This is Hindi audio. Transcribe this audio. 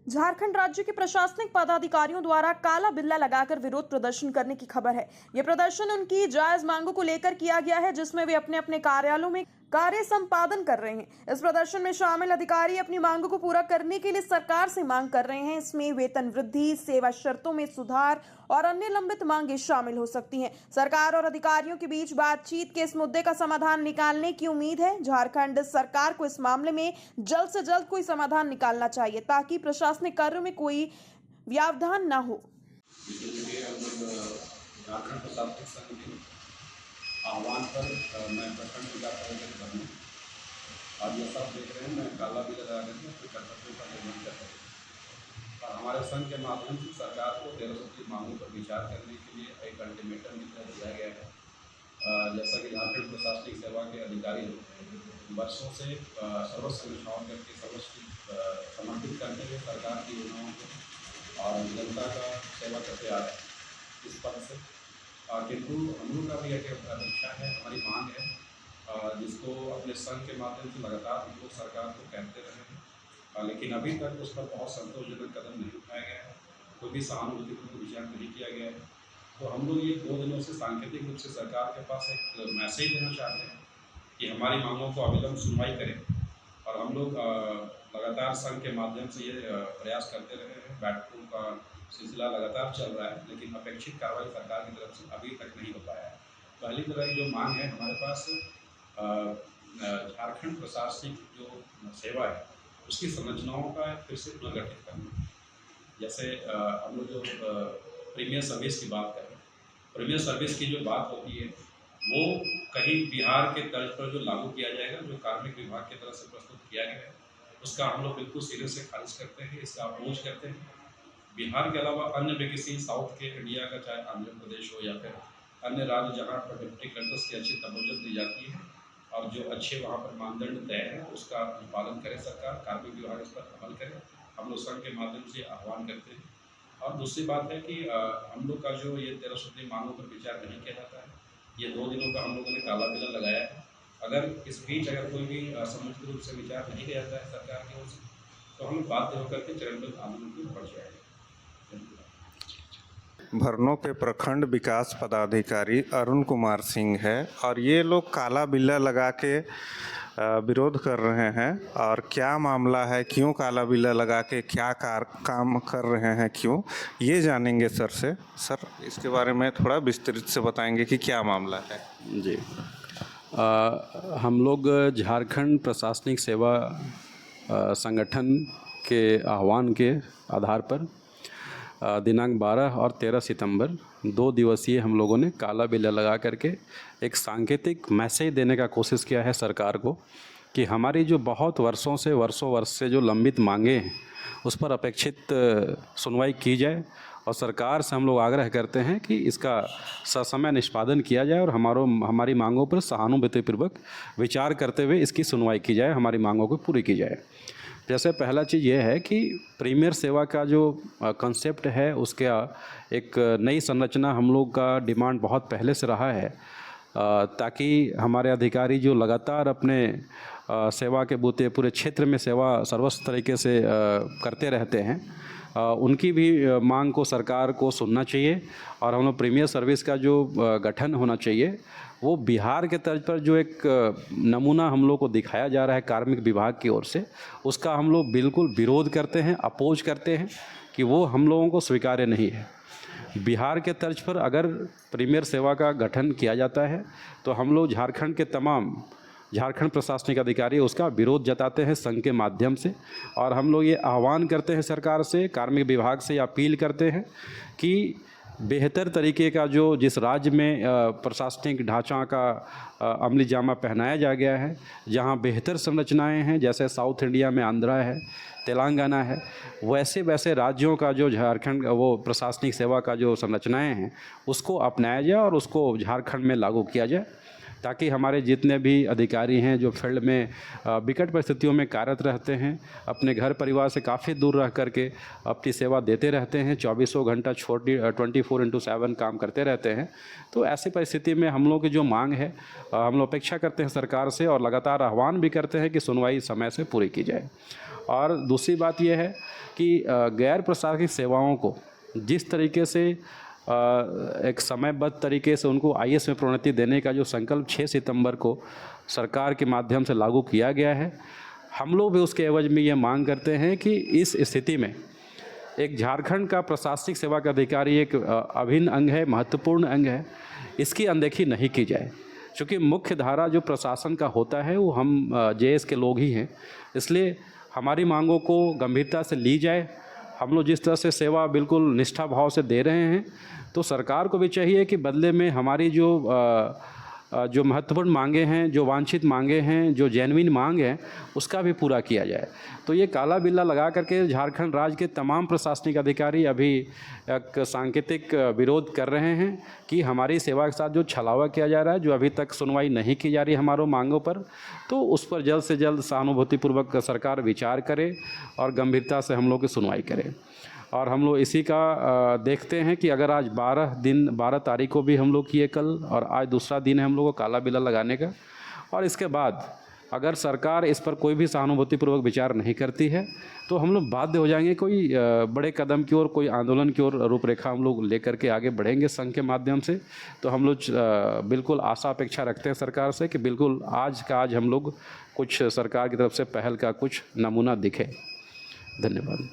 झारखंड राज्य के प्रशासनिक पदाधिकारियों द्वारा काला बिल्ला लगाकर विरोध प्रदर्शन करने की खबर है। ये प्रदर्शन उनकी जायज मांगों को लेकर किया गया है, जिसमें वे अपने अपने कार्यालयों में कार्य संपादन कर रहे हैं। इस प्रदर्शन में शामिल अधिकारी अपनी मांगों को पूरा करने के लिए सरकार से मांग कर रहे हैं। इसमें वेतन वृद्धि, सेवा शर्तों में सुधार और अन्य लंबित मांगे शामिल हो सकती हैं। सरकार और अधिकारियों के बीच बातचीत के इस मुद्दे का समाधान निकालने की उम्मीद है। झारखंड सरकार को इस मामले में जल्द से जल्द कोई समाधान निकालना चाहिए, ताकि प्रशासनिक कार्यों में कोई व्यवधान न हो। झारखंड प्रशासनिक संघ के आह्वान पर मैं प्रखंड विकास अधिकारी बनूँ। आज जैसा आप देख रहे हैं, मैं काला बिल लगा करके अपने कर्तव्यों का निर्वहन कर रहे हैं और हमारे संघ के माध्यम से सरकार को 1300 मांगों पर विचार करने के लिए एक अल्टीमेटम दिया गया है। जैसा कि झारखंड प्रशासनिक सेवा के अधिकारी वर्षों से सर्व संगठनों करके समर्पित करते हुए सरकार की योजनाओं को और जनता का सेवा करते आ रहे हैं इस पद से। किंतु हम लोग का भी एक अपेक्षा है, हमारी मांग है, जिसको अपने संघ के माध्यम से लगातार हम लोग सरकार को कहते रहे हैं, लेकिन अभी तक उस पर बहुत संतोषजनक कदम नहीं उठाया गया है, कोई भी सहानुभूतिपूर्ण विचार नहीं किया गया है। तो हम लोग ये 2 दिनों से सांकेतिक रूप से सरकार के पास एक मैसेज देना चाहते हैं कि हमारी मांगों को अविलंब सुनवाई करें। और हम लोग लगातार संघ के माध्यम से ये प्रयास करते रहे हैं। बैठकों का सिलसिला लगातार चल रहा है, लेकिन अपेक्षित कार्रवाई सरकार की तरफ से अभी तक नहीं हो पाया है। पहली तरह की जो मांग है हमारे पास, झारखंड प्रशासनिक जो सेवा है उसकी संरचनाओं का फिर से पुनर्गठित करना। जैसे हम लोग जो प्रीमियर सर्विस की बात करें, प्रीमियर सर्विस की जो बात होती है वो कहीं बिहार के तर्ज पर जो लागू किया जाएगा, जो कार्मिक विभाग की तरफ से प्रस्तुत किया गया है, उसका हम लोग बिल्कुल सिरे से खारिज करते हैं, इसका अपोज करते हैं। बिहार के अलावा अन्य भी किसी साउथ के इंडिया का, चाहे आंध्र प्रदेश हो या फिर अन्य राज्य जहाँ पर डिप्टी कलेक्टर्स की अच्छी तवज्जो दी जाती है और जो अच्छे वहाँ पर मानदंड तय है उसका पालन करे सरकार, कार्मिक विभाग इस पर अमल करे। हम लोग संघ के माध्यम से आह्वान करते हैं। और दूसरी बात है कि हम लोग का जो ये 1300 मांगों पर विचार नहीं किया जाता है, ये 2 दिनों का हम लोगों ने काला बिल लगाया है। अगर इस बीच अगर कोई भी समुचित रूप से विचार नहीं किया जाता है सरकार की ओर से, तो हम बाध्य होकर के चरणबद्ध आंदोलन की बढ़ जाएंगे। भरनों के प्रखंड विकास पदाधिकारी अरुण कुमार सिंह है और ये लोग काला बिल्ला लगा के विरोध कर रहे हैं। और क्या मामला है, क्यों काला बिल्ला लगा के क्या काम कर रहे हैं, क्यों, ये जानेंगे सर से। सर, इसके बारे में थोड़ा विस्तृत से बताएंगे कि क्या मामला है। जी, हम लोग झारखंड प्रशासनिक सेवा संगठन के आह्वान के आधार पर दिनांक 12 और 13 सितंबर 2 दिवसीय हम लोगों ने काला बिल्ला लगा करके एक सांकेतिक मैसेज देने का कोशिश किया है सरकार को कि हमारी जो बहुत वर्षों वर्ष से जो लंबित मांगे हैं उस पर अपेक्षित सुनवाई की जाए। और सरकार से हम लोग आग्रह करते हैं कि इसका ससमय निष्पादन किया जाए और हमारी मांगों पर सहानुभूतिपूर्वक विचार करते हुए इसकी सुनवाई की जाए, हमारी मांगों को पूरी की जाए। जैसे पहला चीज़ ये है कि प्रीमियर सेवा का जो कंसेप्ट है उसका एक नई संरचना हम लोग का डिमांड बहुत पहले से रहा है, ताकि हमारे अधिकारी जो लगातार अपने सेवा के बूते पूरे क्षेत्र में सेवा सर्वस्व तरीके से करते रहते हैं, उनकी भी मांग को सरकार को सुनना चाहिए। और हम लोग प्रीमियर सर्विस का जो गठन होना चाहिए वो बिहार के तर्ज पर जो एक नमूना हम लोग को दिखाया जा रहा है कार्मिक विभाग की ओर से, उसका हम लोग बिल्कुल विरोध करते हैं, अपोज करते हैं कि वो हम लोगों को स्वीकार्य नहीं है। बिहार के तर्ज पर अगर प्रीमियर सेवा का गठन किया जाता है तो हम लोग झारखंड के तमाम झारखंड प्रशासनिक अधिकारी उसका विरोध जताते हैं संघ के माध्यम से। और हम लोग ये आह्वान करते हैं सरकार से, कार्मिक विभाग से अपील करते हैं कि बेहतर तरीके का जो जिस राज्य में प्रशासनिक ढांचा का अमली जामा पहनाया जा गया है, जहां बेहतर संरचनाएं हैं, जैसे साउथ इंडिया में आंध्रा है, तेलंगाना है, वैसे राज्यों का जो झारखंड वो प्रशासनिक सेवा का जो संरचनाएं हैं उसको अपनाया जाए और उसको झारखंड में लागू किया जाए, ताकि हमारे जितने भी अधिकारी हैं जो फील्ड में विकट परिस्थितियों में कार्यरत रहते हैं, अपने घर परिवार से काफ़ी दूर रह करके अपनी सेवा देते रहते हैं, 24 घंटा 24/7 काम करते रहते हैं। तो ऐसी परिस्थिति में हम लोग की जो मांग है, हम लोग अपेक्षा करते हैं सरकार से और लगातार आह्वान भी करते हैं कि सुनवाई समय से पूरी की जाए। और दूसरी बात यह है कि गैर प्रशासनिक सेवाओं को जिस तरीके से एक समयबद्ध तरीके से उनको IAS में प्रोन्नति देने का जो संकल्प 6 सितंबर को सरकार के माध्यम से लागू किया गया है, हम लोग भी उसके एवज में ये मांग करते हैं कि इस स्थिति में एक झारखंड का प्रशासनिक सेवा का अधिकारी एक अभिन्न अंग है, महत्वपूर्ण अंग है, इसकी अनदेखी नहीं की जाए। क्योंकि मुख्य धारा जो प्रशासन का होता है वो हम JS के लोग ही हैं, इसलिए हमारी मांगों को गंभीरता से ली जाए। हम लोग जिस तरह से सेवा बिल्कुल निष्ठा भाव से दे रहे हैं, तो सरकार को भी चाहिए कि बदले में हमारी जो महत्वपूर्ण मांगे हैं, जो वांछित मांगे हैं, जो जेन्युइन मांग है, उसका भी पूरा किया जाए। तो ये काला बिल्ला लगा करके झारखंड राज्य के तमाम प्रशासनिक अधिकारी अभी एक सांकेतिक विरोध कर रहे हैं कि हमारी सेवा के साथ जो छलावा किया जा रहा है, जो अभी तक सुनवाई नहीं की जा रही हमारों मांगों पर, तो उस पर जल्द से जल्द सहानुभूतिपूर्वक सरकार विचार करे और गंभीरता से हम लोग की सुनवाई करे। और हम लोग इसी का देखते हैं कि अगर आज 12 तारीख को भी हम लोग किए कल, और आज दूसरा दिन है हम लोग को काला बिल्ला लगाने का, और इसके बाद अगर सरकार इस पर कोई भी सहानुभूतिपूर्वक विचार नहीं करती है तो हम लोग बाध्य हो जाएंगे कोई बड़े कदम की ओर, कोई आंदोलन की ओर रूपरेखा हम लोग लेकर के आगे बढ़ेंगे संघ के माध्यम से। तो हम लोग बिल्कुल आशा अपेक्षा रखते हैं सरकार से कि बिल्कुल आज हम लोग कुछ सरकार की तरफ से पहल का कुछ नमूना दिखे। धन्यवाद।